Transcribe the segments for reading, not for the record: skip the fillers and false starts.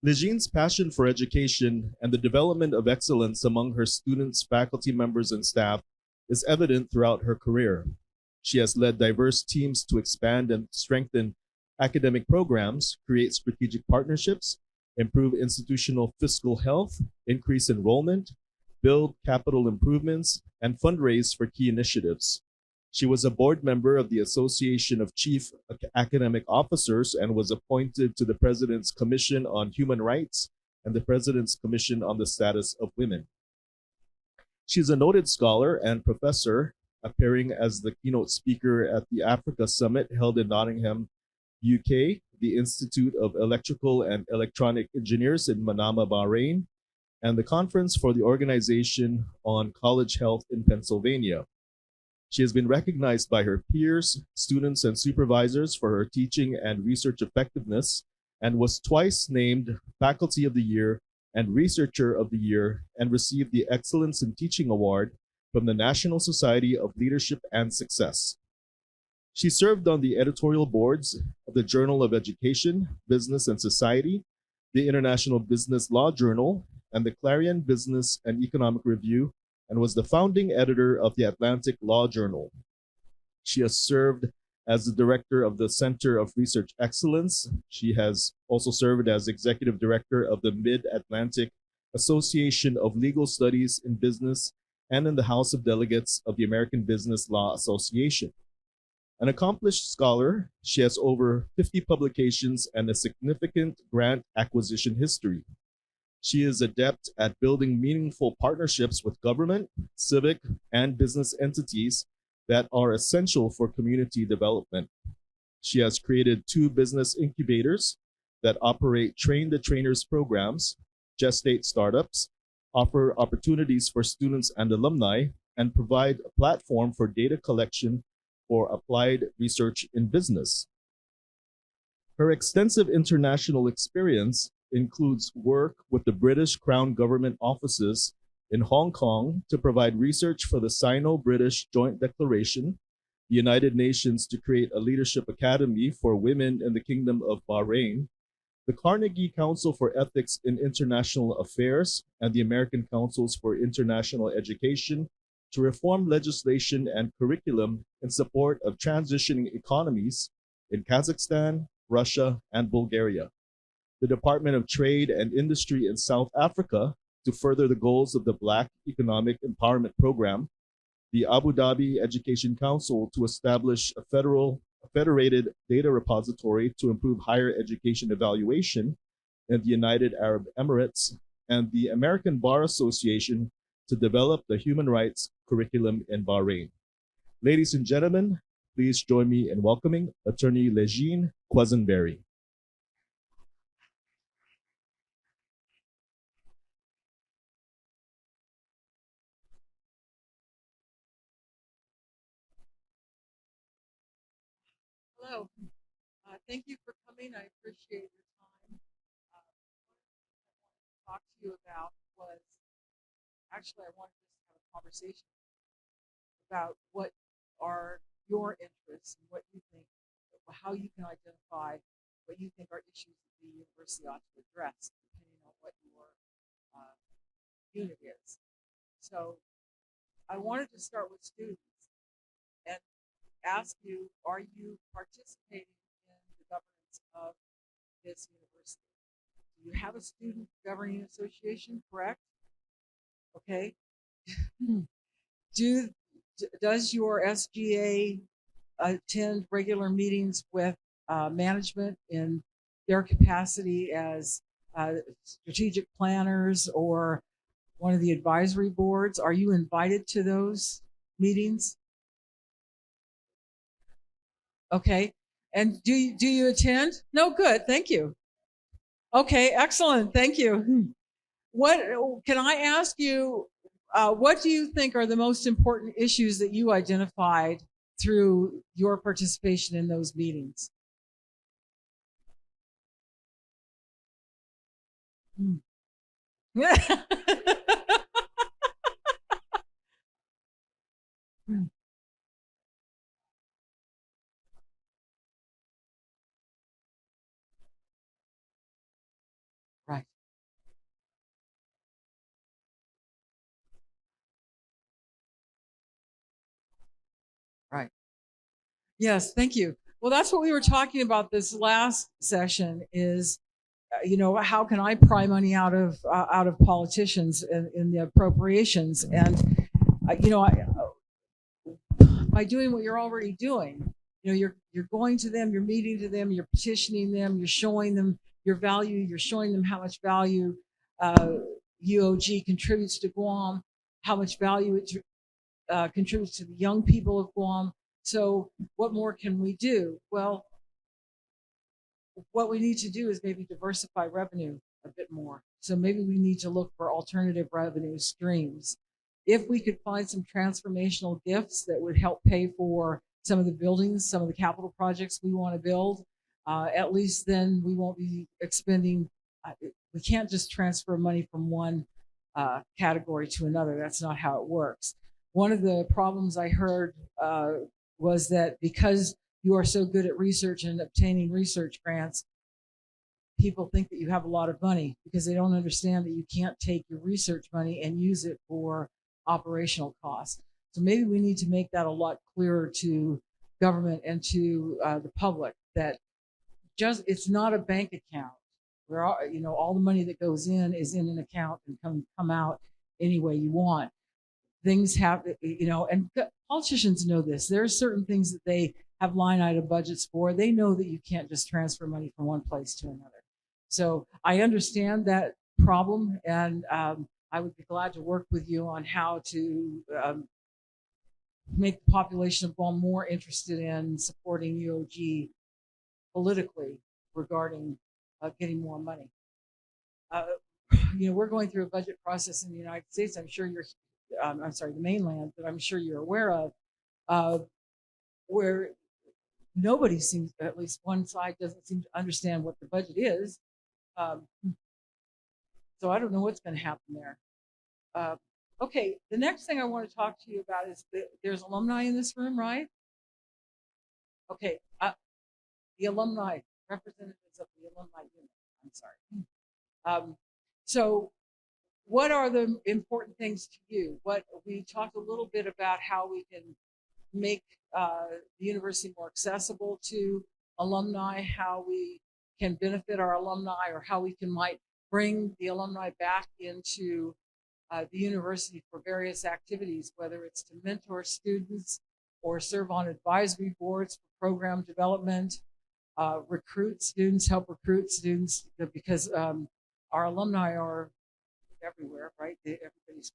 LeGene's passion for education and the development of excellence among her students, faculty members, and staff is evident throughout her career. She has led diverse teams to expand and strengthen academic programs, create strategic partnerships, improve institutional fiscal health, increase enrollment, build capital improvements, and fundraise for key initiatives. She was a board member of the Association of Chief Academic Officers and was appointed to the President's Commission on Human Rights and the President's Commission on the Status of Women. She's a noted scholar and professor, appearing as the keynote speaker at the Africa Summit held in Nottingham, UK, the Institute of Electrical and Electronic Engineers in Manama, Bahrain, and the Conference for the Organization on College Health in Pennsylvania. She has been recognized by her peers, students, and supervisors for her teaching and research effectiveness, and was twice named Faculty of the Year and Researcher of the Year, and received the Excellence in Teaching Award from the National Society of Leadership and Success. She served on the editorial boards of the Journal of Education, Business and Society, the International Business Law Journal, and the Clarion Business and Economic Review, and was the founding editor of the Atlantic Law Journal. She has served as the director of the Center of Research Excellence. She has also served as executive director of the Mid-Atlantic Association of Legal Studies in Business and in the House of Delegates of the American Business Law Association. An accomplished scholar, she has over 50 publications and a significant grant acquisition history. She is adept at building meaningful partnerships with government, civic, and business entities that are essential for community development. She has created 2 business incubators that operate train-the-trainers programs, gestate startups, offer opportunities for students and alumni, and provide a platform for data collection for applied research in business. Her extensive international experience includes work with the British Crown Government offices in Hong Kong to provide research for the Sino-British Joint Declaration, the United Nations to create a leadership academy for women in the Kingdom of Bahrain, the Carnegie Council for Ethics in International Affairs, and the American Councils for International Education to reform legislation and curriculum in support of transitioning economies in Kazakhstan, Russia, and Bulgaria, the Department of Trade and Industry in South Africa to further the goals of the Black Economic Empowerment Program, the Abu Dhabi Education Council to establish a federated data repository to improve higher education evaluation in the United Arab Emirates, and the American Bar Association to develop the human rights curriculum in Bahrain. Ladies and gentlemen, please join me in welcoming Attorney LeGene Quesenberry. Hello. Thank you for coming. I appreciate your time. What I wanted to talk to you about was actually I wanted to just have a conversation about what are your interests and what you think, how you can identify what you think are issues that the university ought to address, depending on what your uh, unit is. So I wanted to start with students and ask you, are you participating in the governance of this university? Do you have a student governing association, correct? Okay. Does your SGA attend regular meetings with management in their capacity as strategic planners or one of the advisory boards? Are you invited to those meetings? Okay. And do you attend? No, good. Thank you. Okay, excellent. Thank you. What can I ask you? What do you think are the most important issues that you identified through your participation in those meetings? Right. Right. Yes, thank you. Well, that's what we were talking about this last session is, how can I pry money out of politicians in the appropriations? And, by doing what you're already doing, you're going to them, you're meeting to them, you're petitioning them, you're showing them your value, you're showing them how much value uh, UOG contributes to Guam, how much value it contributes to the young people of Guam. So, what more can we do? Well, what we need to do is maybe diversify revenue a bit more. So maybe we need to look for alternative revenue streams. If we could find some transformational gifts that would help pay for some of the buildings, some of the capital projects we want to build, at least then we won't be expending. We can't just transfer money from one category to another. That's not how it works. One of the problems I heard was that because you are so good at research and obtaining research grants, people think that you have a lot of money because they don't understand that you can't take your research money and use it for operational costs. So maybe we need to make that a lot clearer to government and to the public that it's not a bank account where all the money that goes in is in an account and come out any way you want. Things have, and politicians know this. There are certain things that they have line item budgets for. They know that you can't just transfer money from one place to another. So I understand that problem, and I would be glad to work with you on how to make the population of Guam more interested in supporting UOG politically regarding getting more money. We're going through a budget process in the United States. I'm sure the mainland, but I'm sure you're aware of, where nobody seems, at least one side doesn't seem to understand what the budget is. So I don't know what's going to happen there. Okay, the next thing I want to talk to you about is there's alumni in this room, right? Okay, the alumni, representatives of the alumni unit. I'm sorry. So what are the important things to you? What we talked a little bit about how we can make the university more accessible to alumni, how we can benefit our alumni, or how we might bring the alumni back into the university for various activities, whether it's to mentor students or serve on advisory boards for program development, recruit students, help recruit students, because our alumni are everywhere, right? Everybody's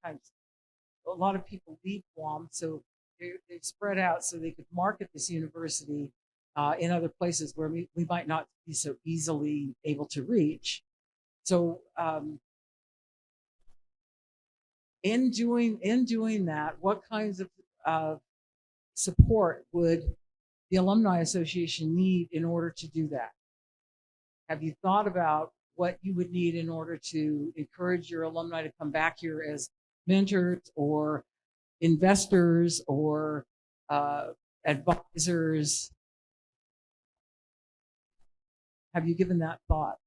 a lot of people leave Guam, so they spread out so they could market this university in other places where we might not be so easily able to reach. So in doing that, what kinds of support would the Alumni Association need in order to do that? Have you thought about what you would need in order to encourage your alumni to come back here as mentors or investors or advisors? Have you given that thought?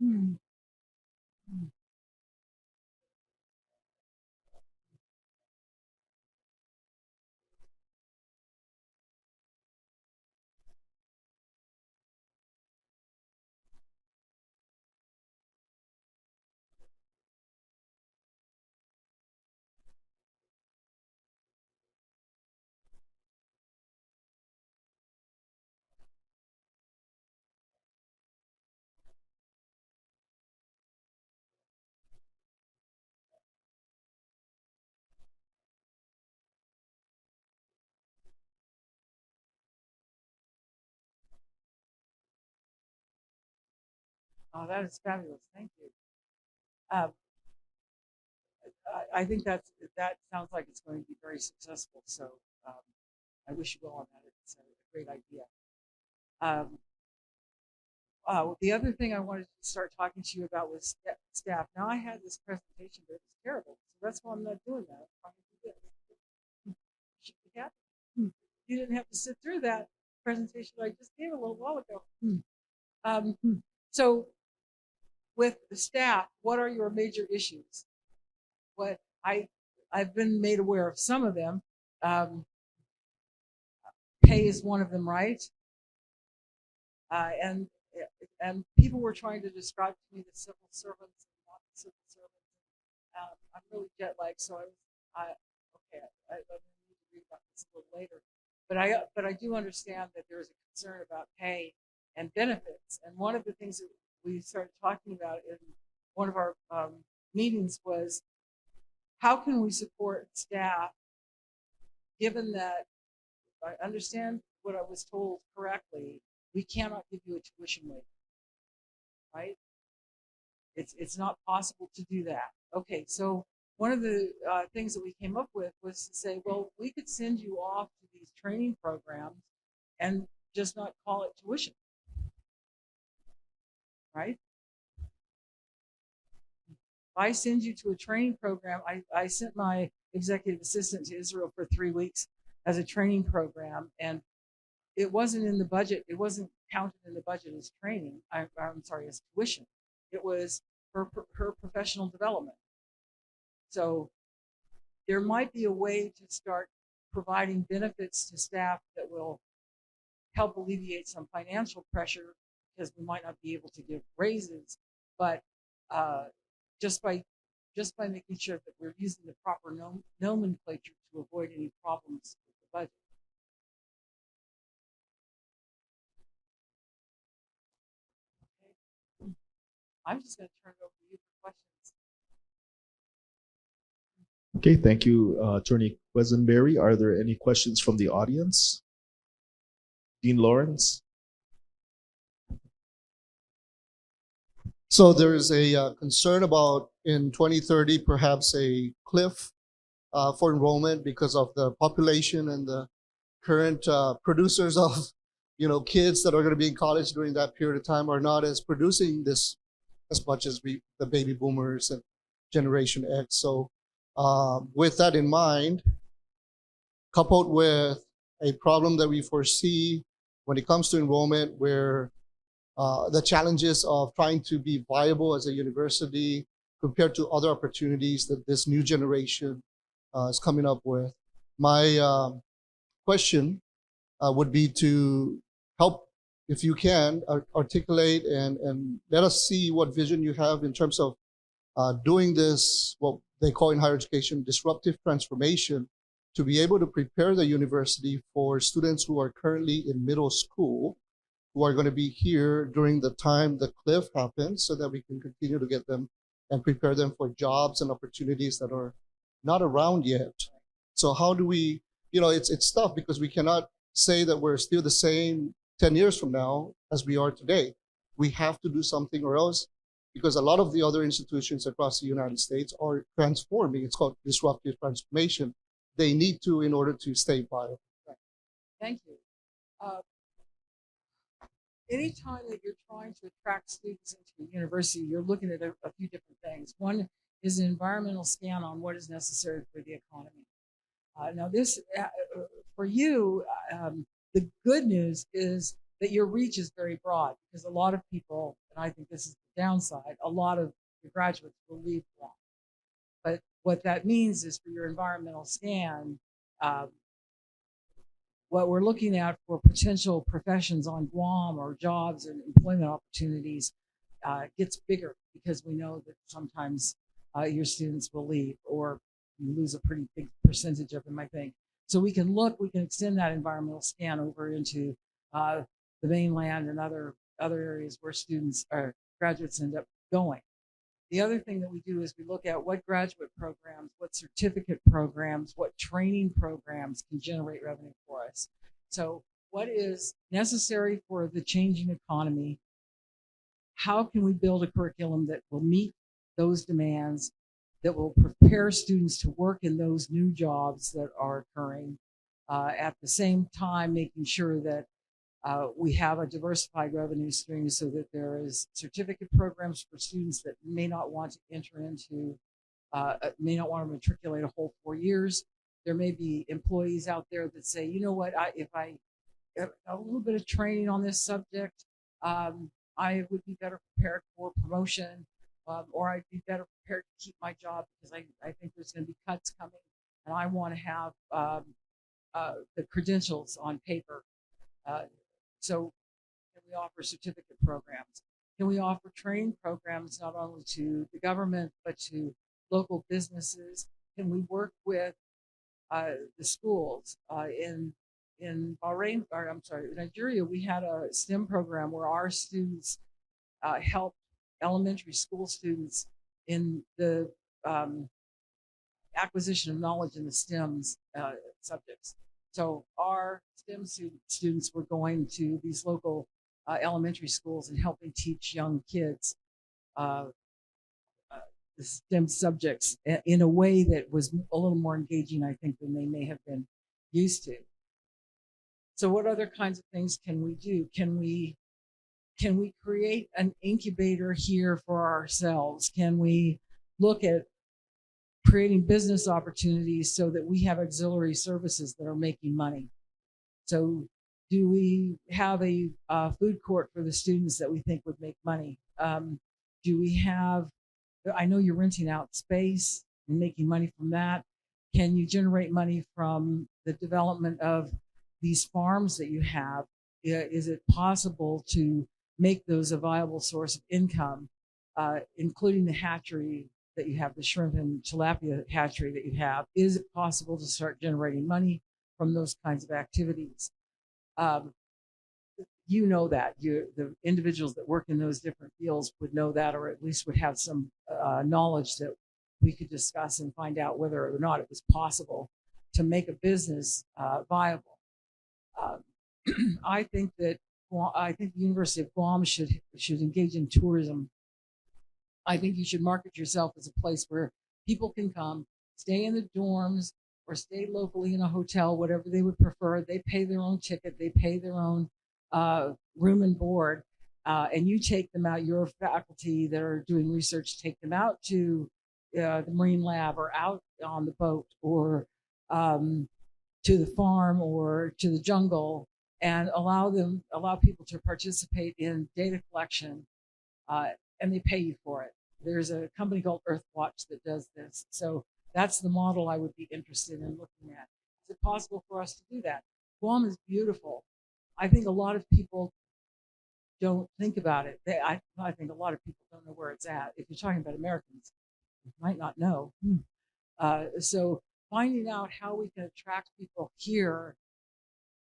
Hmm. Oh, that is fabulous. Thank you. Uh, I think that sounds like it's going to be very successful. So I wish you well on that. It's a great idea. Um, the other thing I wanted to start talking to you about was staff. Now I had this presentation, but it was terrible. So that's why I'm not doing that. I'm trying to do this. You didn't have to sit through that presentation I just gave a little while ago. So with the staff, what are your major issues? What I've been made aware of some of them. Pay is one of them, right? And people were trying to describe to me the civil servants and not the civil servants. I'm really jet lagged, so I okay. I need to read about this a little later. But I do understand that there is a concern about pay and benefits. And one of the things that we started talking about in one of our meetings was how can we support staff, given that I understand what I was told correctly, we cannot give you a tuition waiver, right? It's not possible to do that. Okay, so one of the things that we came up with was to say, well, we could send you off to these training programs and just not call it tuition, right? If I send you to a training program, I sent my executive assistant to Israel for 3 weeks as a training program, and it wasn't in the budget. It wasn't counted in the budget as training. I'm sorry, as tuition. It was her professional development. So there might be a way to start providing benefits to staff that will help alleviate some financial pressure, because we might not be able to give raises, but just by making sure that we're using the proper nomenclature to avoid any problems with the budget. Okay. I'm just going to turn it over to you for questions. Okay, thank you, Attorney Quesenberry. Are there any questions from the audience? Dean Lawrence? So there is a concern about in 2030 perhaps a cliff for enrollment because of the population and the current producers of kids that are going to be in college during that period of time are not as producing this as much as the baby boomers and Generation X. So with that in mind, coupled with a problem that we foresee when it comes to enrollment, where the challenges of trying to be viable as a university compared to other opportunities that this new generation is coming up with. My question would be to help, if you can, articulate and let us see what vision you have in terms of doing this, what they call in higher education, disruptive transformation, to be able to prepare the university for students who are currently in middle school, who are going to be here during the time the cliff happens, so that we can continue to get them and prepare them for jobs and opportunities that are not around yet. So how do we, it's tough because we cannot say that we're still the same 10 years from now as we are today. We have to do something, or else, because a lot of the other institutions across the United States are transforming. It's called disruptive transformation. They need to in order to stay viable. Thank you. Anytime that you're trying to attract students into a university, you're looking at a few different things. One is an environmental scan on what is necessary for the economy. Now this, for you, the good news is that your reach is very broad, because a lot of people, and I think this is the downside, a lot of your graduates will leave Guam. But what that means is for your environmental scan, what we're looking at for potential professions on Guam or jobs and employment opportunities gets bigger, because we know that sometimes your students will leave, or you lose a pretty big percentage of them, I think. So we can extend that environmental scan over into the mainland and other areas where students or graduates end up going. The other thing that we do is we look at what graduate programs, what certificate programs, what training programs can generate revenue for us. So what is necessary for the changing economy? How can we build a curriculum that will meet those demands, that will prepare students to work in those new jobs that are occurring, at the same time making sure that we have a diversified revenue stream, so that there is certificate programs for students that may not want to enter into, may not want to matriculate a whole 4 years. There may be employees out there that say, you know what, if a little bit of training on this subject, I would be better prepared for promotion, or I'd be better prepared to keep my job because I think there's going to be cuts coming, and I want to have the credentials on paper. So can we offer certificate programs? Can we offer training programs not only to the government but to local businesses? Can we work with the schools in Bahrain? Or I'm sorry, Nigeria? We had a STEM program where our students helped elementary school students in the acquisition of knowledge in the STEMs subjects. So our STEM students were going to these local elementary schools and helping teach young kids the STEM subjects in a way that was a little more engaging, I think, than they may have been used to. So what other kinds of things can we do? Can we create an incubator here for ourselves? Can we look at creating business opportunities so that we have auxiliary services that are making money? So do we have a food court for the students that we think would make money? Do we have, I know you're renting out space and making money from that. Can you generate money from the development of these farms that you have? Is it possible to make those a viable source of income, including the hatchery that you have, the shrimp and tilapia hatchery that you have? Is it possible to start generating money from those kinds of activities? You know that the individuals that work in those different fields would know that, or at least would have some knowledge that we could discuss and find out whether or not it was possible to make a business viable. I think the University of Guam should engage in tourism. I think you should market yourself as a place where people can come, stay in the dorms, or stay locally in a hotel, whatever they would prefer. They pay their own ticket, they pay their own room and board, and you take them out. Your faculty that are doing research take them out to the Marine Lab, or out on the boat, or to the farm, or to the jungle, and allow people to participate in data collection, and they pay you for it. There's a company called Earthwatch that does this. So that's the model I would be interested in looking at. Is it possible for us to do that? Guam is beautiful. I think a lot of people don't think about it. I think a lot of people don't know where it's at. If you're talking about Americans, you might not know. So finding out how we can attract people here.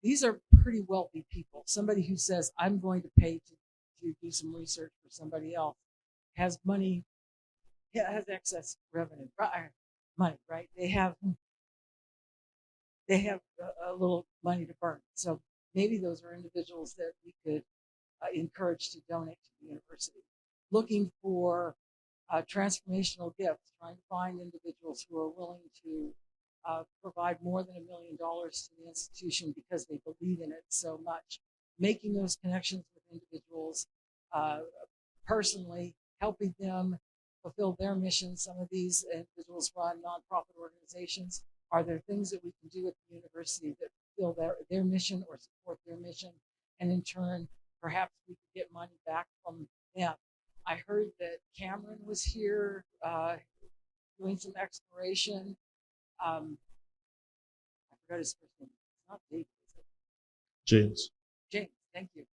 These are pretty wealthy people. Somebody who says, I'm going to pay to do some research for somebody else, has money, has excess revenue, money, right? They have a little money to burn. So maybe those are individuals that we could encourage to donate to the university. Looking for transformational gifts, trying to find individuals who are willing to provide more than $1 million to the institution because they believe in it so much. Making those connections with individuals, personally helping them fulfill their mission. Some of these individuals run nonprofit organizations. Are there things that we can do at the university that fulfill their mission or support their mission? And in turn, perhaps we could get money back from them. I heard that Cameron was here doing some exploration. I forgot his first name. It's not David, is it? James. James, thank you.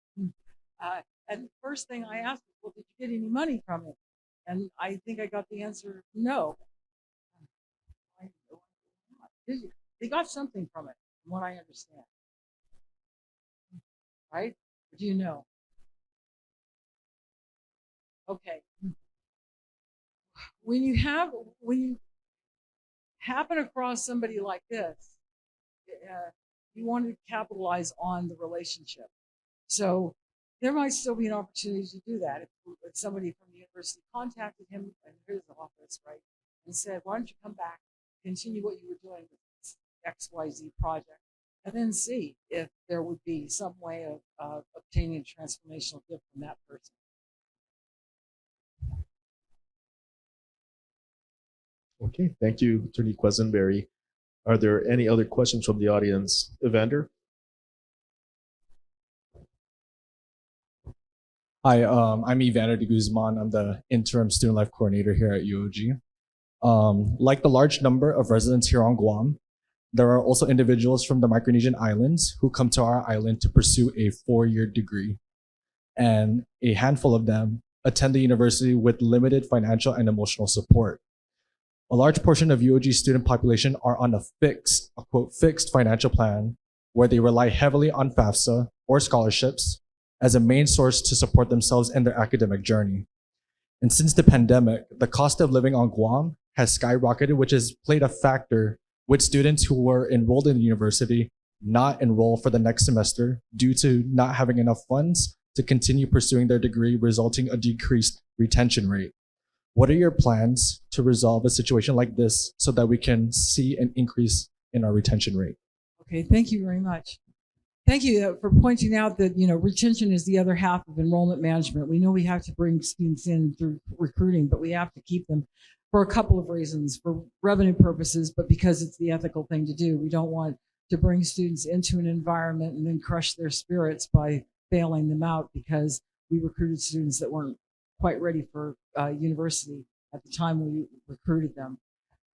And the first thing I asked was, well, did you get any money from it? And I think I got the answer, no. They got something from it, from what I understand. Right? Or do you know? Okay. When you happen across somebody like this, you want to capitalize on the relationship. So there might still be an opportunity to do that. If somebody from the university contacted him in his office, right, and said, why don't you come back, continue what you were doing with this XYZ project, and then see if there would be some way of obtaining a transformational gift from that person. Okay, thank you, Attorney Quesenberry. Are there any other questions from the audience? Evander? Hi, I'm Evander de Guzman. I'm the interim student life coordinator here at UOG. Like the large number of residents here on Guam, there are also individuals from the Micronesian islands who come to our island to pursue a 4-year degree. And a handful of them attend the university with limited financial and emotional support. A large portion of UOG student population are on a quote, fixed financial plan where they rely heavily on FAFSA or scholarships as a main source to support themselves in their academic journey. And since the pandemic, the cost of living on Guam has skyrocketed, which has played a factor with students who were enrolled in the university not enroll for the next semester due to not having enough funds to continue pursuing their degree, resulting a decreased retention rate. What are your plans to resolve a situation like this so that we can see an increase in our retention rate? Okay, thank you very much. Thank you for pointing out that, retention is the other half of enrollment management. We know we have to bring students in through recruiting, but we have to keep them for a couple of reasons, for revenue purposes, but because it's the ethical thing to do. We don't want to bring students into an environment and then crush their spirits by bailing them out because we recruited students that weren't quite ready for university at the time we recruited them.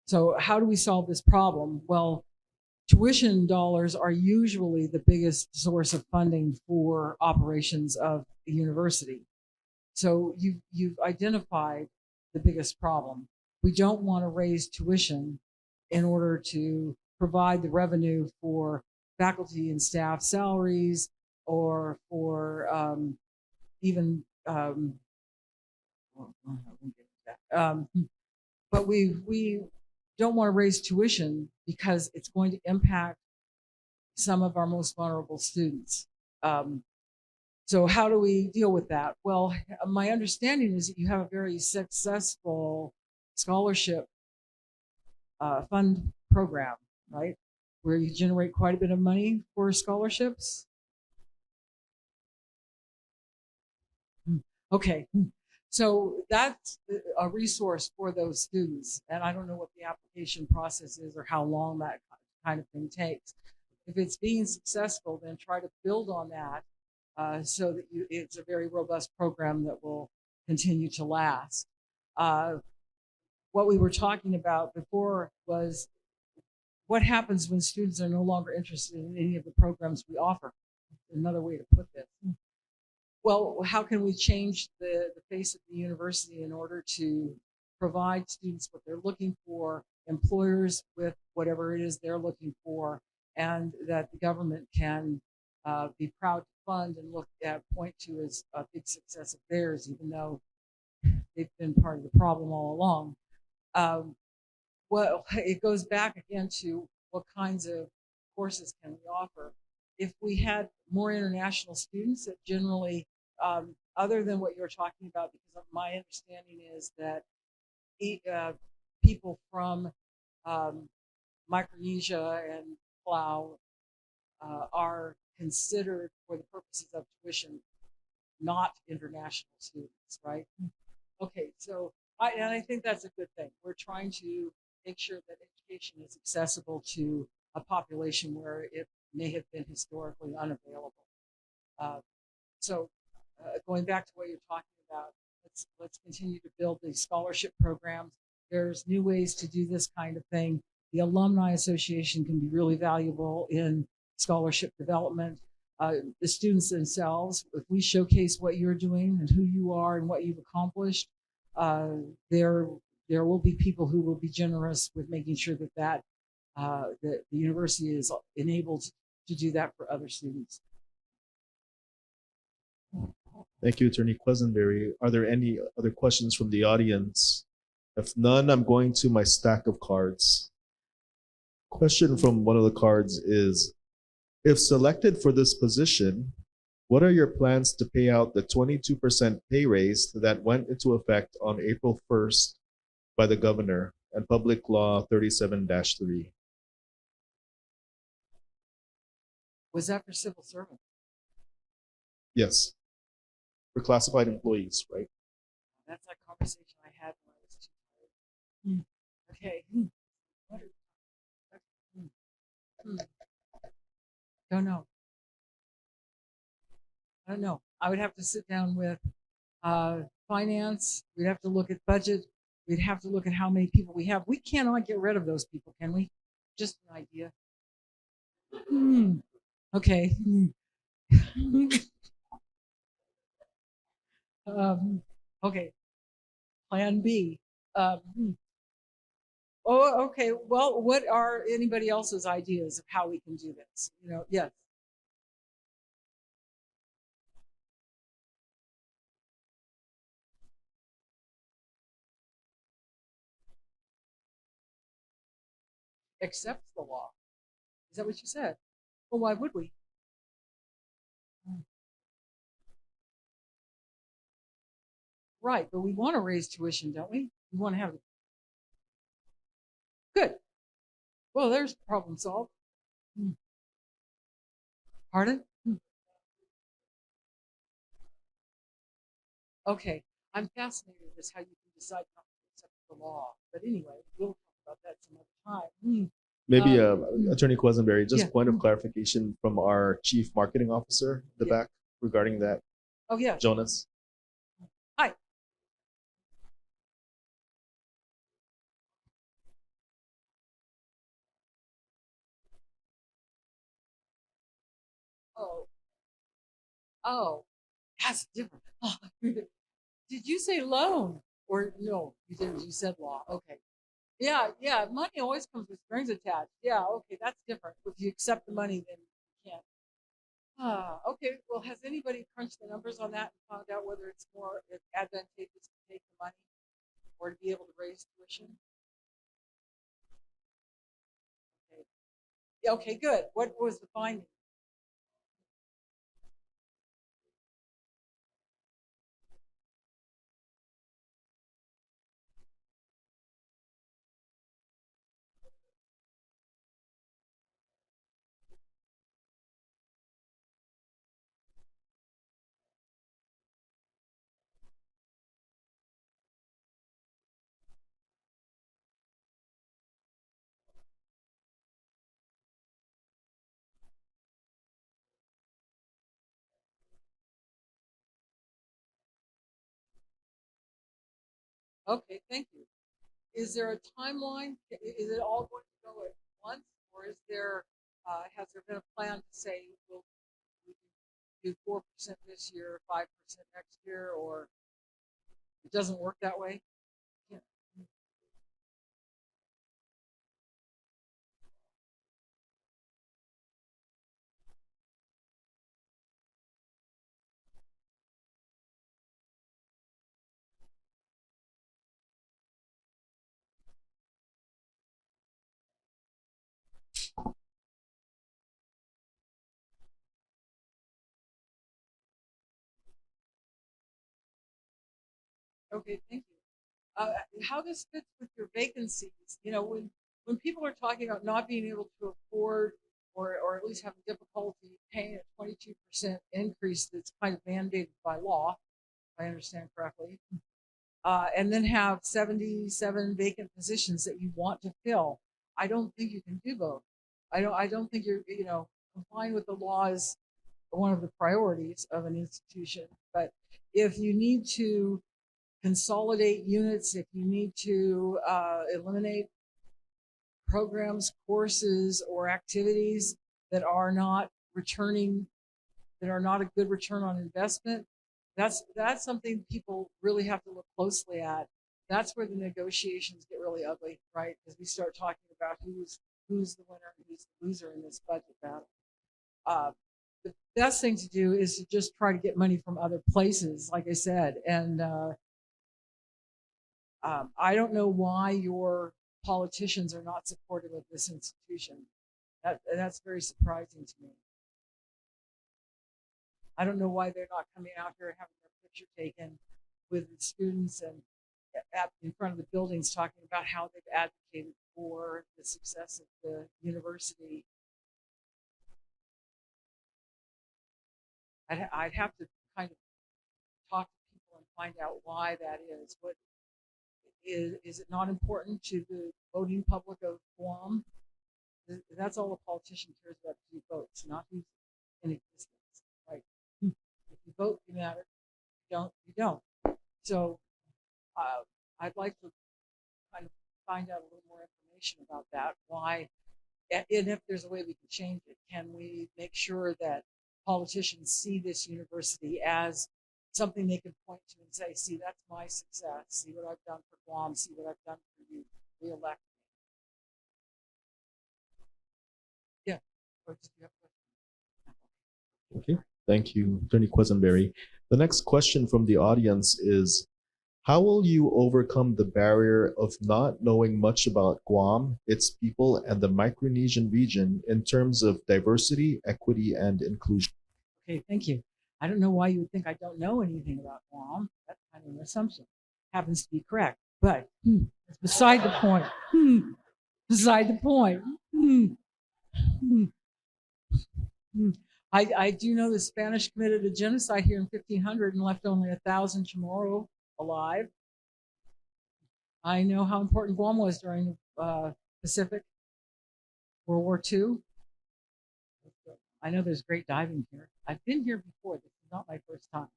So how do we solve this problem? Well, tuition dollars are usually the biggest source of funding for operations of a university. So you've identified the biggest problem. We don't want to raise tuition in order to provide the revenue for faculty and staff salaries or for even but we don't want to raise tuition because it's going to impact some of our most vulnerable students. So how do we deal with that? Well, my understanding is that you have a very successful scholarship fund program, right? Where you generate quite a bit of money for scholarships. Okay, so that's a resource for those students. And I don't know what the application process is or how long that kind of thing takes. If it's being successful, then try to build on that so that it's a very robust program that will continue to last. What we were talking about before was what happens when students are no longer interested in any of the programs we offer. Another way to put this. Well, how can we change the face of the university in order to provide students what they're looking for, employers with whatever it is they're looking for, and that the government can be proud to fund and point to as a big success of theirs, even though they've been part of the problem all along. Well, it goes back again to what kinds of courses can we offer. If we had more international students that generally, other than what you're talking about, because my understanding is that people from Micronesia and Palau are considered for the purposes of tuition not international students, right? Okay, so I think that's a good thing. We're trying to make sure that education is accessible to a population where it may have been historically unavailable. So going back to what you're talking about, let's continue to build these scholarship programs. There's new ways to do this kind of thing. The Alumni Association can be really valuable in scholarship development. The students themselves, if we showcase what you're doing and who you are and what you've accomplished, there will be people who will be generous with making sure that the university is enabled to do that for other students. Thank you, Attorney Quesenberry. Are there any other questions from the audience? If none, I'm going to my stack of cards. Question from one of the cards is, if selected for this position, what are your plans to pay out the 22% pay raise that went into effect on April 1st by the governor and Public Law 37-3? Was that for civil servants? Yes. For classified employees, right? That's that conversation I had when I was too tired. Okay. Don't know. I don't know. I would have to sit down with finance. We'd have to look at budget. We'd have to look at how many people we have. We cannot get rid of those people, can we? Just an idea. Okay. Okay. Plan B. Oh, okay. Well, what are anybody else's ideas of how we can do this? You know, yes. Accepts the law. Is that what you said? Well, why would we? Right, but we want to raise tuition, don't we? We want to have good. Well, there's problem solved. Pardon? Okay, I'm fascinated with this, how you can decide not to accept the law. But anyway, we'll talk about that some other time. Maybe Attorney Quesenberry, just Yeah. point of clarification from our Chief Marketing Officer, the Yeah. back, regarding that. Oh, yeah. Jonas. Hi. Oh, oh, that's different. Did you say loan? Or no, you didn't. You said law. Okay. Yeah, yeah. Money always comes with strings attached. Yeah, okay, that's different. If you accept the money, then you can't. Okay. Well, has anybody crunched the numbers on that and found out whether it's more advantageous to take the money or to be able to raise tuition? Okay. Yeah, okay, good. What was the finding? Okay, thank you. Is there a timeline? Is it all going to go at once, or is there has there been a plan to say we do 4% this year, 5% next year, or it doesn't work that way? Yeah. Okay, thank you. How this fits with your vacancies? You know, when people are talking about not being able to afford or at least having difficulty paying a 22% increase that's kind of mandated by law, if I understand correctly, and then have 77 vacant positions that you want to fill. I don't think you can do both. I don't think you're, you know, complying with the law is one of the priorities of an institution. But if you need to consolidate units, if you need to eliminate programs, courses, or activities that are not returning, that are not a good return on investment, that's something people really have to look closely at. That's where the negotiations get really ugly, right? Because we start talking about who's the winner and who's the loser in this budget battle. The best thing to do is to just try to get money from other places, like I said. And I don't know why your politicians are not supportive of this institution. That's very surprising to me. I don't know why they're not coming out here and having their picture taken with the students and in front of the buildings talking about how they've advocated for the success of the university. I'd have to kind of talk to people and find out why that is. What is it not important to the voting public of Guam? That's all a politician cares about, is who votes, not who's in existence, right? If You vote, you matter. You don't, you don't. So I'd like to kind of find out a little more information about that. Why, and if there's a way we can change it, can we make sure that politicians see this university as something they can point to and say, see, that's my success. See what I've done for Guam. See what I've done for you. Re-elect me. Yeah. Or did you have a question? Okay, thank you, Attorney Quesenberry. The next question from the audience is, how will you overcome the barrier of not knowing much about Guam, its people, and the Micronesian region in terms of diversity, equity, and inclusion? Okay, thank you. I don't know why you would think I don't know anything about Guam. That's kind of an assumption. Happens to be correct, but it's beside the point. Beside the point. I do know the Spanish committed a genocide here in 1500 and left only 1,000 Chamorro alive. I know how important Guam was during the Pacific World War II. I know there's great diving here. I've been here before. This is not my first time.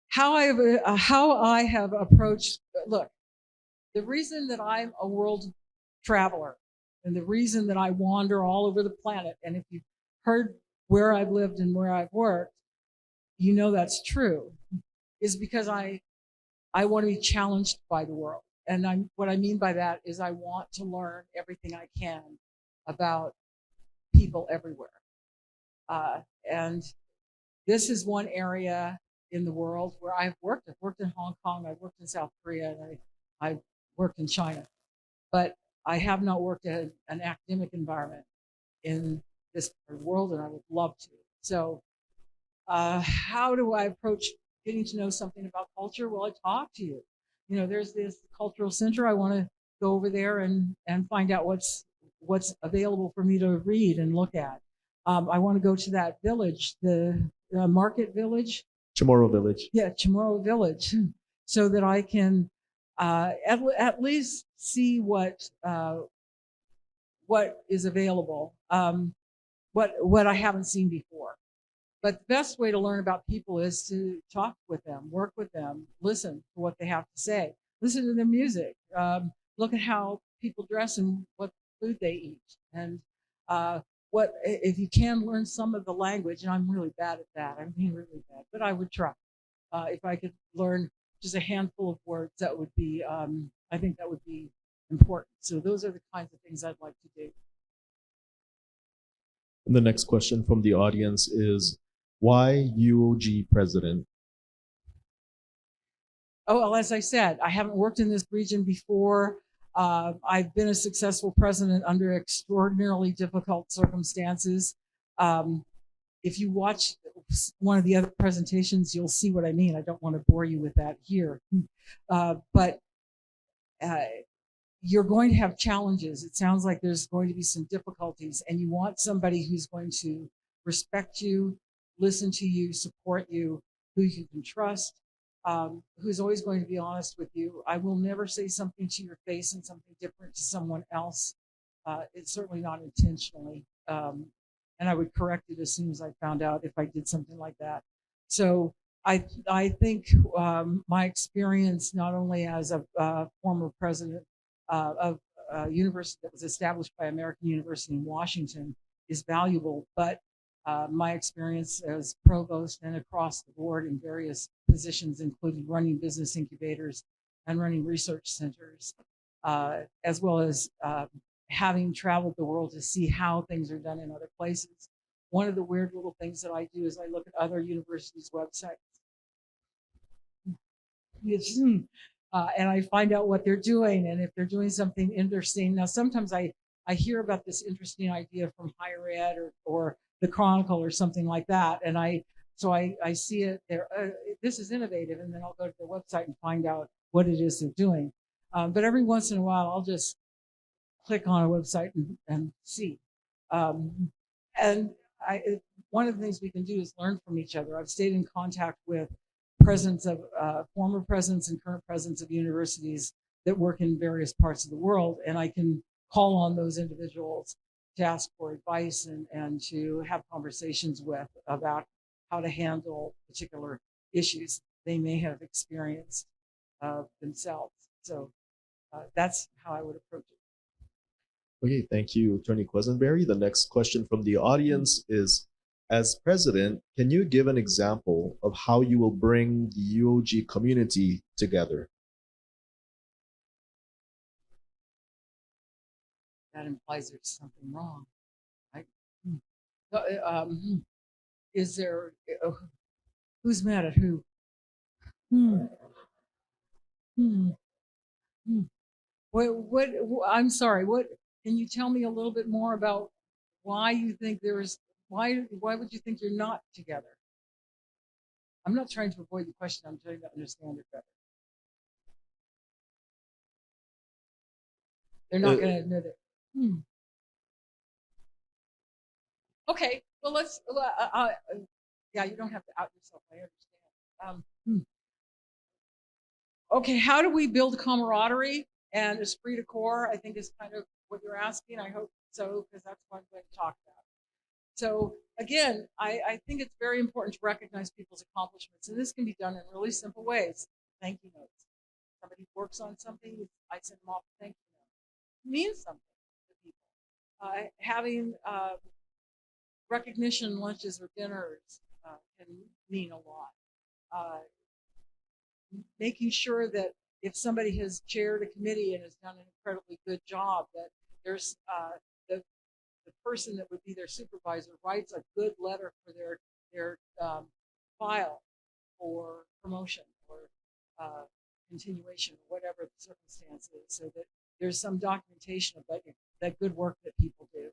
How I have approached, look, the reason that I'm a world traveler and the reason that I wander all over the planet, and if you've heard where I've lived and where I've worked, you know that's true, is because I want to be challenged by the world. And what I mean by that is I want to learn everything I can about people everywhere. And this is one area in the world where I've worked. I've worked in Hong Kong, I've worked in South Korea, and I've worked in China. But I have not worked in an academic environment in this world, and I would love to. So how do I approach getting to know something about culture? Well, I talk to you. You know, there's this cultural center. I want to go over there and find out what's available for me to read and look at. I want to go to that village, the market village. Chamorro Village. Yeah, Chamorro Village, so that I can at least see what is available, what I haven't seen before. But the best way to learn about people is to talk with them, work with them, listen to what they have to say, listen to their music, look at how people dress and what food they eat, and what if you can learn some of the language. And I'm really bad at that. I mean, really bad, but I would try. If I could learn just a handful of words, that would be, I think that would be important. So those are the kinds of things I'd like to do. And the next question from the audience is, why UOG president? Oh, well, as I said, I haven't worked in this region before. I've been a successful president under extraordinarily difficult circumstances. If you watch one of the other presentations, you'll see what I mean. I don't want to bore you with that here. But you're going to have challenges. It sounds like there's going to be some difficulties, and you want somebody who's going to respect you, listen to you, support you, who you can trust, who's always going to be honest with you. I will never say something to your face and something different to someone else. It's certainly not intentionally. And I would correct it as soon as I found out if I did something like that. So I think my experience, not only as a former president of a university that was established by American University in Washington, is valuable, but my experience as provost and across the board in various positions, including running business incubators and running research centers, as well as having traveled the world to see how things are done in other places. One of the weird little things that I do is I look at other universities' websites. And I find out what they're doing and if they're doing something interesting. Now, sometimes I hear about this interesting idea from higher ed or the Chronicle or something like that, and I see it there. This is innovative, and then I'll go to their website and find out what it is they're doing. But every once in a while, I'll just click on a website and see. And one of the things we can do is learn from each other. I've stayed in contact with presidents of former presidents and current presidents of universities that work in various parts of the world, and I can call on those individuals to ask for advice and to have conversations with about how to handle particular issues they may have experienced themselves. So that's how I would approach it. Okay, thank you, Attorney Quesenberry. The next question from the audience is, as president, can you give an example of how you will bring the UOG community together? That implies there's something wrong, right? Is there, who's mad at who? Hmm. Hmm. Hmm. What, I'm sorry, what, can you tell me a little bit more about why you think why would you think you're not together? I'm not trying to avoid the question, I'm trying to understand it better. They're not going to admit it. Okay, well, yeah, you don't have to out yourself, I understand. Okay, how do we build camaraderie and esprit de corps? I think is kind of what you're asking. I hope so, because that's what I'm going to talk about. So again, I think it's very important to recognize people's accomplishments, and this can be done in really simple ways. Thank you notes. Somebody works on something, I send them off a thank you note. It means something to people. Having recognition lunches or dinners can mean a lot. Making sure that if somebody has chaired a committee and has done an incredibly good job, that there's the person that would be their supervisor writes a good letter for their file for promotion or continuation, or whatever the circumstance is, so that there's some documentation of that good work that people do.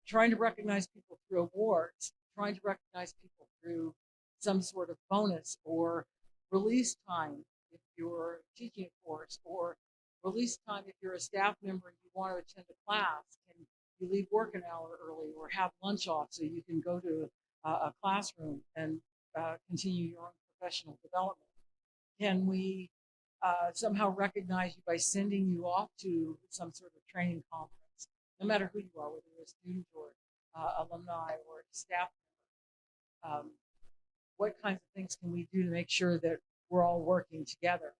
Trying to recognize people through awards, trying to recognize people through some sort of bonus or release time if you're teaching a course, or release time if you're a staff member and you want to attend a class. Can you leave work an hour early or have lunch off so you can go to a classroom and continue your own professional development? Can we somehow recognize you by sending you off to some sort of training conference, no matter who you are, whether you're a student or alumni or staff member? What kinds of things can we do to make sure that we're all working together?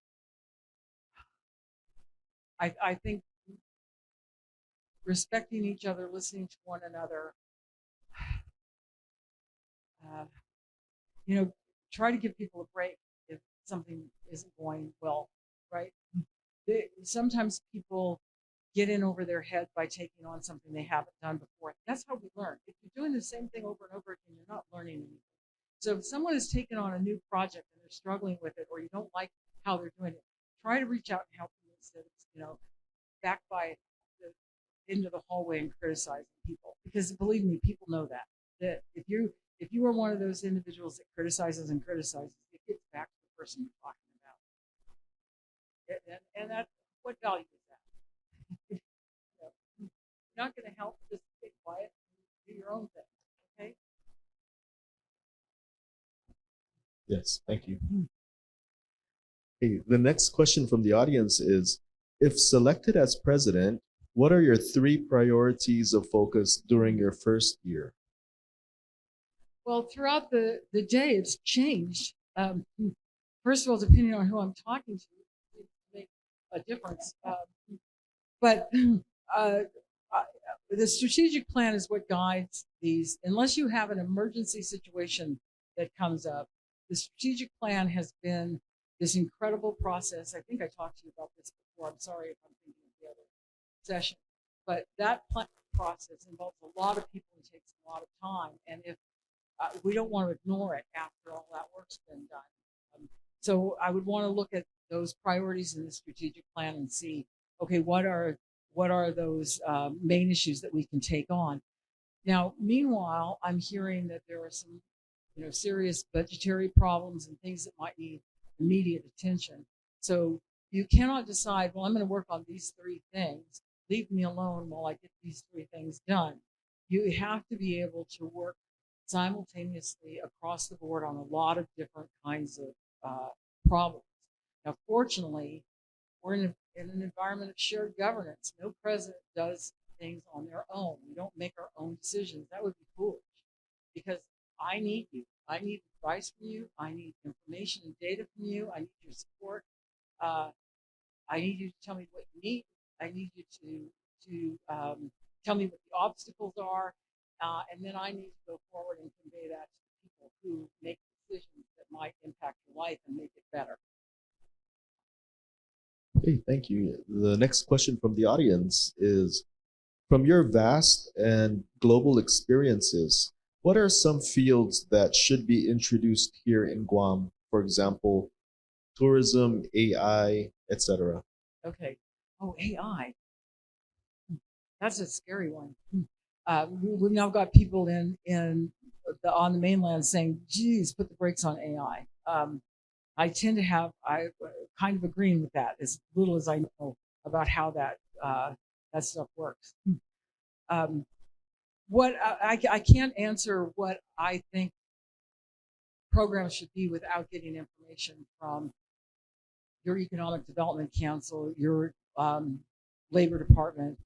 I think respecting each other, listening to one another, try to give people a break if something isn't going well, right? Sometimes people get in over their head by taking on something they haven't done before. That's how we learn. If you're doing the same thing over and over again, you're not learning anything. So if someone has taken on a new project and they're struggling with it, or you don't like how they're doing it, try to reach out and help them instead of, back by into the hallway and criticizing people. Because believe me, people know that if you are one of those individuals that criticizes and criticizes, it gets back to the person you're talking about. And that, what value is that? You're not going to help, just stay quiet and do your own thing. Okay. Yes, thank you. Okay, the next question from the audience is, if selected as president, what are your 3 priorities of focus during your first year? Well, throughout the day, it's changed. First of all, depending on who I'm talking to, it makes a difference. But the strategic plan is what guides these. Unless you have an emergency situation that comes up, the strategic plan has been this incredible process. I think I talked to you about this before. I'm sorry if I'm thinking of the other session. But that plan process involves a lot of people and takes a lot of time. And if we don't want to ignore it after all that work's been done. So I would want to look at those priorities in the strategic plan and see, okay, what are those main issues that we can take on? Now, meanwhile, I'm hearing that there are some, serious budgetary problems and things that might need immediate attention. So you cannot decide, well, I'm going to work on these 3 things. Leave me alone while I get these 3 things done. You have to be able to work simultaneously across the board on a lot of different kinds of problems. Now, fortunately, we're in an environment of shared governance. No president does things on their own. We don't make our own decisions. That would be foolish, because I need you. I need advice from you. I need information and data from you. I need your support. Uh, I need you to tell me what you need. I need you to tell me what the obstacles are, and then I need to go forward and convey that to the people who make decisions that might impact your life and make it better. Okay, thank you. The next question from the audience is, from your vast and global experiences, what are some fields that should be introduced here in Guam? For example, tourism, AI, etc. Okay. Oh, AI. That's a scary one. We've now got people on the mainland saying, "Geez, put the brakes on AI." I tend to I kind of agreeing with that as little as I know about how that stuff works. What I can't answer what I think programs should be without getting information from your Economic Development Council, your Labor Department,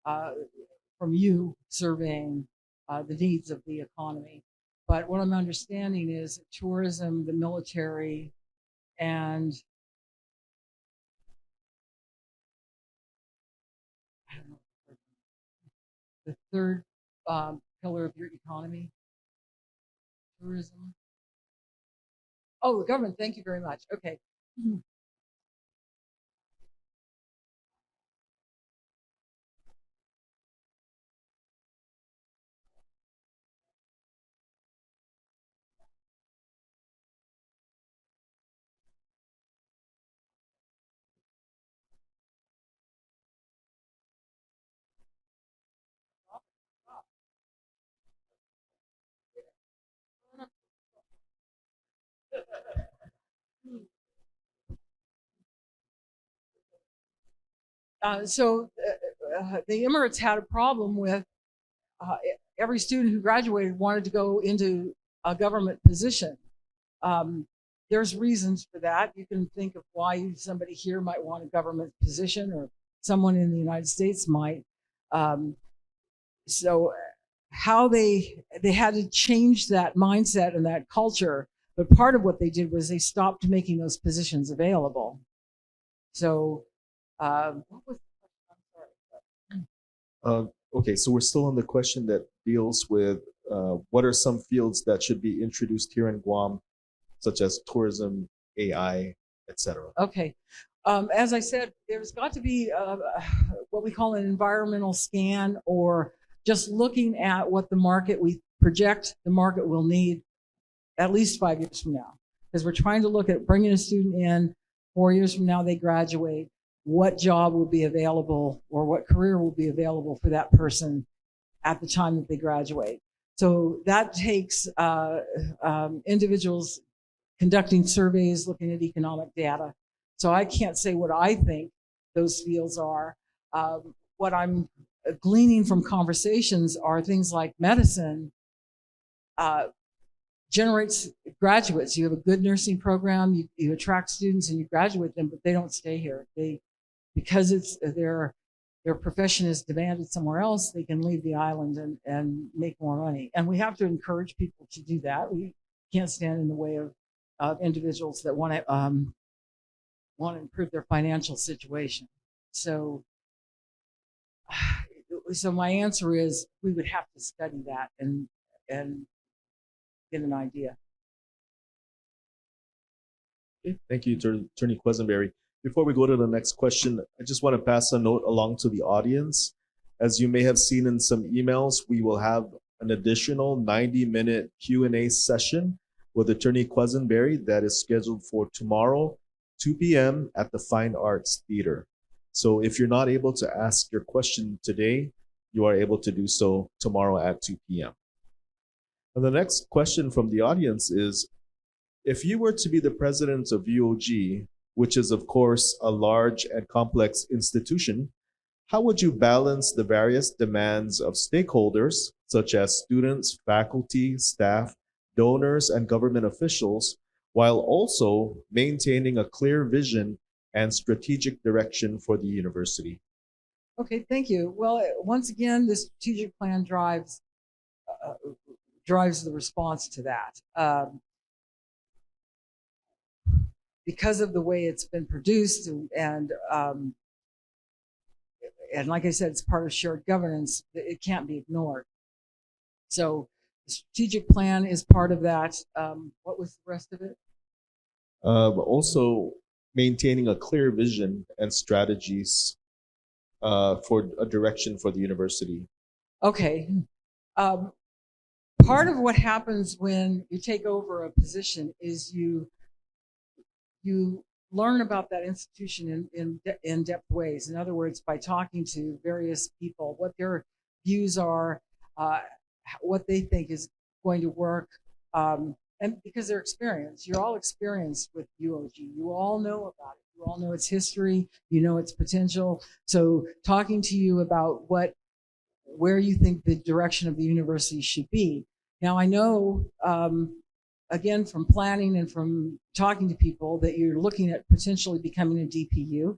from you surveying the needs of the economy. But what I'm understanding is tourism, the military, and I don't know, the third pillar of your economy, tourism. Oh, the government. Thank you very much. Okay. The Emirates had a problem with every student who graduated wanted to go into a government position. There's reasons for that. You can think of why somebody here might want a government position, or someone in the United States might. So how they had to change that mindset and that culture. But part of what they did was they stopped making those positions available. So what was the question? I'm sorry. Okay, so we're still on the question that deals with what are some fields that should be introduced here in Guam, such as tourism, AI, etc. Okay. As I said, there's got to be what we call an environmental scan, or just looking at what we project the market will need at least 5 years from now. Because we're trying to look at bringing a student in, 4 years from now they graduate, what job will be available or what career will be available for that person at the time that they graduate. So that takes individuals conducting surveys, looking at economic data. So I can't say what I think those fields are. What I'm gleaning from conversations are things like medicine generates graduates. You have a good nursing program, you attract students and you graduate them, but they don't stay here. Because their profession is demanded somewhere else, they can leave the island and make more money. And we have to encourage people to do that. We can't stand in the way of individuals that want to improve their financial situation. So my answer is we would have to study that and get an idea. Okay, thank you, Attorney Quesenberry. Before we go to the next question, I just want to pass a note along to the audience. As you may have seen in some emails, we will have an additional 90-minute Q&A session with Attorney Quesenberry that is scheduled for tomorrow, 2 p.m. at the Fine Arts Theater. So if you're not able to ask your question today, you are able to do so tomorrow at 2 p.m. And the next question from the audience is, if you were to be the president of UOG, which is of course a large and complex institution, how would you balance the various demands of stakeholders, such as students, faculty, staff, donors, and government officials, while also maintaining a clear vision and strategic direction for the university? Okay, thank you. Well, once again, the strategic plan drives drives the response to that. Because of the way it's been produced, and like I said, it's part of shared governance, it can't be ignored. So the strategic plan is part of that. What was the rest of it? But also maintaining a clear vision and strategies for a direction for the university. Okay. Part of what happens when you take over a position is you learn about that institution in in-depth ways. In other words, by talking to various people, what their views are, what they think is going to work, and because they're experienced. You're all experienced with UOG. You all know about it. You all know its history. You know its potential. So talking to you about where you think the direction of the university should be. Now, I know, again, from planning and from talking to people, that you're looking at potentially becoming a DPU.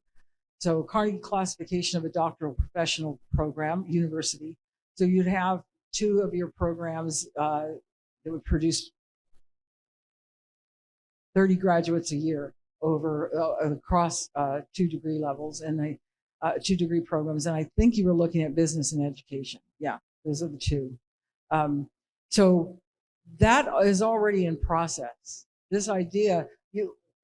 So Carnegie Classification of a Doctoral Professional Program, University. So you'd have 2 of your programs that would produce 30 graduates a year across 2 degree levels and the 2 degree programs. And I think you were looking at business and education. Yeah, those are the 2. So that is already in process. This idea,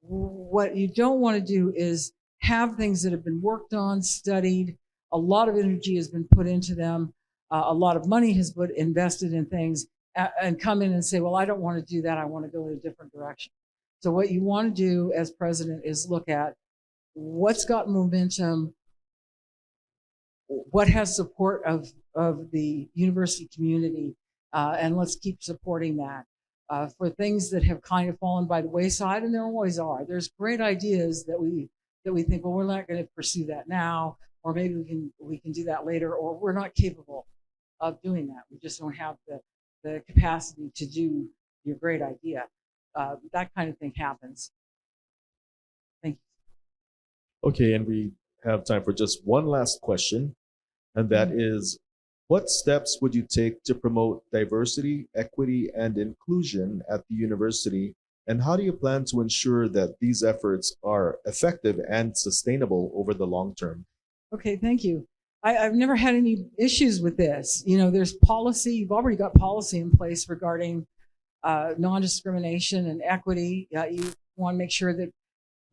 what you don't want to do is have things that have been worked on, studied, a lot of energy has been put into them, a lot of money has been invested in things, and come in and say, well, I don't want to do that, I want to go in a different direction. So what you want to do as president is look at what's got momentum, what has support of the university community, and let's keep supporting that. For things that have kind of fallen by the wayside, and there always are. There's great ideas that we think, well, we're not going to pursue that now, or maybe we can do that later, or we're not capable of doing that. We just don't have the capacity to do your great idea. That kind of thing happens. Thank you. Okay, and we have time for just one last question, and that is, what steps would you take to promote diversity, equity, and inclusion at the university? And how do you plan to ensure that these efforts are effective and sustainable over the long term? Okay, thank you. I've never had any issues with this. You know, there's policy, you've already got policy in place regarding non-discrimination and equity. You want to make sure that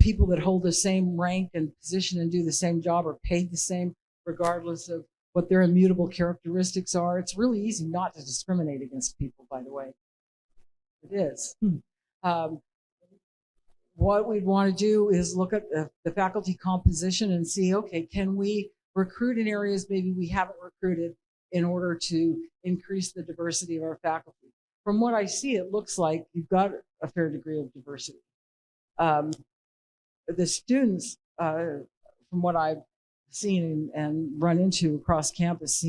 people that hold the same rank and position and do the same job are paid the same, regardless of what their immutable characteristics are. It's really easy not to discriminate against people, by the way. It is. What we'd want to do is look at the faculty composition and see, okay, can we recruit in areas maybe we haven't recruited in order to increase the diversity of our faculty? From what I see, it looks like you've got a fair degree of diversity. The students, from what I've seen and run into across campus,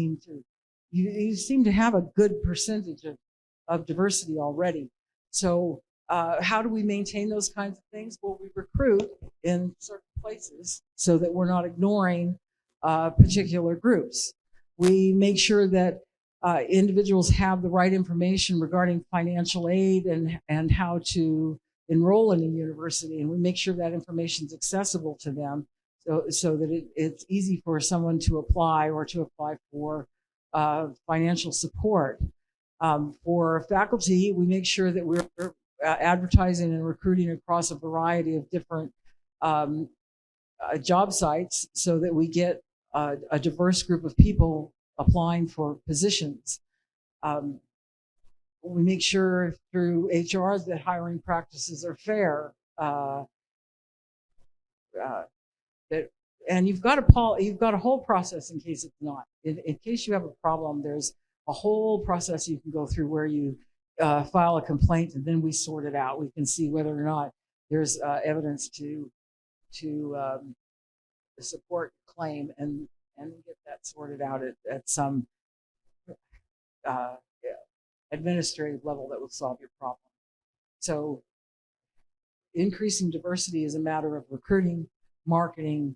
you seem to have a good percentage of diversity already. So how do we maintain those kinds of things? Well, we recruit in certain places so that we're not ignoring particular groups. We make sure that individuals have the right information regarding financial aid and how to enroll in a university, and we make sure that information is accessible to them so that it's easy for someone to apply or to apply for financial support. For faculty, we make sure that we're advertising and recruiting across a variety of different job sites so that we get a diverse group of people applying for positions. We make sure through HR that hiring practices are fair. And you've got a whole process in case it's not. In case you have a problem, there's a whole process you can go through where you file a complaint, and then we sort it out. We can see whether or not there's evidence to support claim, and get that sorted out at some administrative level that will solve your problem. So increasing diversity is a matter of recruiting, marketing,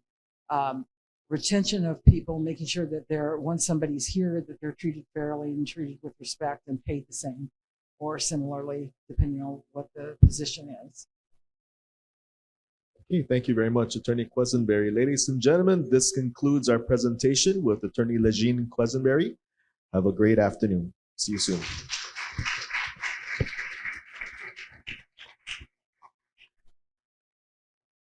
retention of people, making sure that once somebody's here, that they're treated fairly and treated with respect and paid the same. or similarly, depending on what the position is. Okay, thank you very much, Attorney Quesenberry. Ladies and gentlemen, this concludes our presentation with Attorney LeGene Quesenberry. Have a great afternoon. See you soon.